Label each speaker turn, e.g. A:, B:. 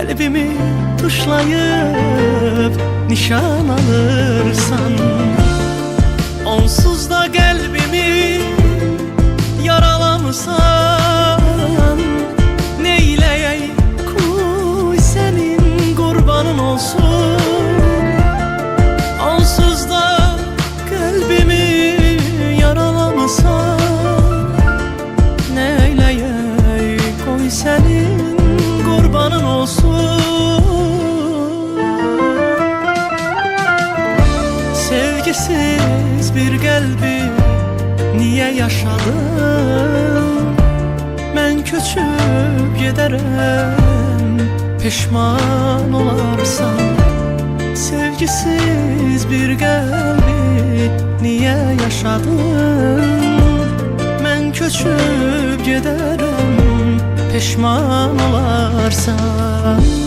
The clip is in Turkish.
A: Kalbimi tuşlayıp nişan alırsan, onsuz da kalbimi yaralamısan, neyleyey kuy senin kurbanın olsun. Onsuz da kalbimi yaralamısan, neyleyey kuy senin kurbanın olsun. Sevgisiz bir kalbi niye yaşadım? Ben köçüp giderem, pişman olarsan. Sevgisiz bir kalbi niye yaşadım? Ben köçüp giderem, pişman olarsan.